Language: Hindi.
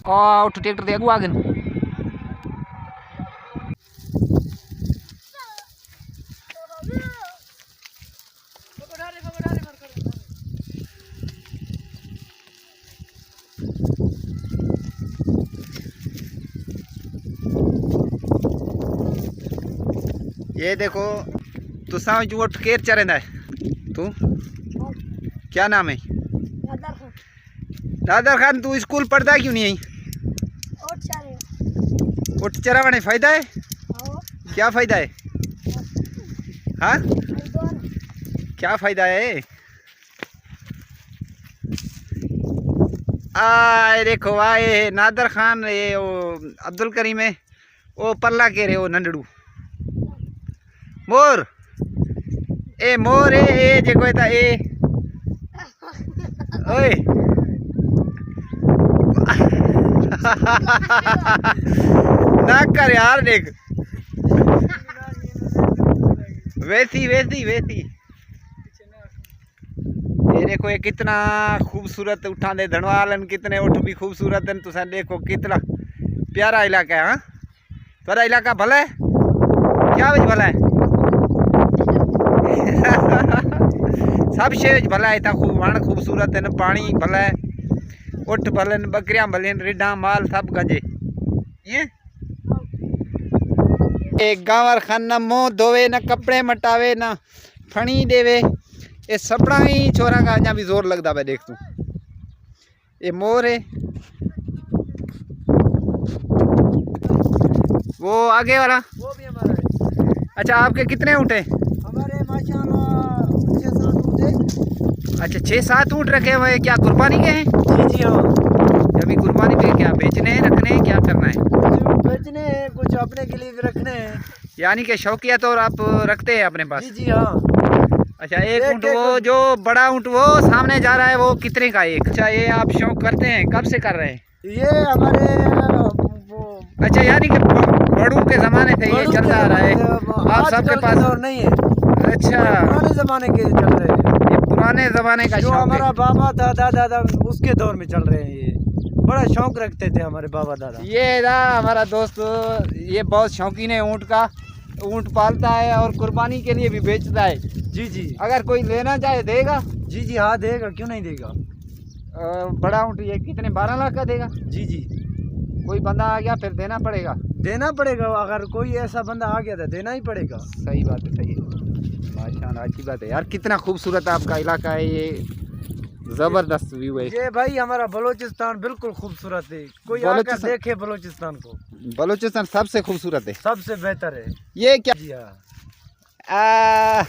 और उठ ट्रैक्टर दे अगू आगे ये देखो तुसा जो उठ केर चरेंदा है तू क्या नाम है? नादर खान। तू स्कूल पढ़ता क्यों नहीं है? उठ चरावाने फायदा है? क्या फायदा है? हाँ क्या फायदा है? देखो आए नादर खान ये वो अब्दुल करीम है वो पल्ला के रे वो नंडड़ू मोर ए मोर ए जेको था ए ओए ना कर यार देख वैसी वैसी वैसी ये देखो ये कितना खूबसूरत उठा दे धनवालन कितने उठ भी खूबसूरत है। तुसा देखो कितना प्यारा इलाका है। हाँ तुम्हारा इलाका भला है क्या बज भला है? सब शेज भला है। इतना खूब वण खूबसूरत है न पानी भला है उठ भले बकरियां भले रिडा माल सब गंजे ये एक गांवर खान न मुँह धोवे न कपड़े मटावे न फणी देवे ये सपना ही छोरा का अजा भी जोर लगता है। देख तू ये मोर है वो आगे वाला वो भी हमारा है। अच्छा आपके कितने ऊँट है? हमारे माशाल्लाह 6-7 ऊँट है। अच्छा 6-7 ऊँट रखे हुए क्या कुर्बानी के हैं? जी जी हाँ। अभी कुर्बानी पे क्या बेचने हैं रखने हैं क्या करना है? कुछ बेचने हैं कुछ अपने के लिए भी रखने हैं। यानी कि शौकिया तौर आप रखते हैं अपने पास? जी जी हाँ। अच्छा एक ऊँट वो जो बड़ा ऊँट वो सामने जा रहा है वो कितने का एक? अच्छा ये आप शौक करते हैं कब से कर रहे हैं? ये हमारे अच्छा यानी कि बड़ों के ज़माने से ये चलता आ रहा है आप सबके पास? और नहीं है। अच्छा पुराने ज़माने के चल रहे हैं। ये पुराने ज़माने का जो शौक हमारा है। बाबा दादा दादा उसके दौर में चल रहे हैं। ये बड़ा शौक रखते थे हमारे बाबा दादा। ये ना हमारा दोस्त ये बहुत शौकीन है ऊँट का। ऊँट पालता है और कुर्बानी के लिए भी बेचता है। जी जी अगर कोई लेना चाहे देगा? जी जी हाँ देगा क्यों नहीं देगा। बड़ा ऊँट ये कितने 12 लाख का देगा? जी जी कोई बंदा आ गया फिर देना पड़ेगा? देना पड़ेगा। अगर कोई ऐसा बंदा आ गया तो देना ही पड़ेगा। सही बात है सही है माशाल्लाह अच्छी बात है यार। कितना खूबसूरत आपका इलाका है ये जबरदस्त व्यू है। ये भाई हमारा बलूचिस्तान बिल्कुल खूबसूरत है। कोई आकर देखे बलूचिस्तान को। बलूचिस्तान सबसे खूबसूरत है सबसे बेहतर है ये क्या? जी हाँ।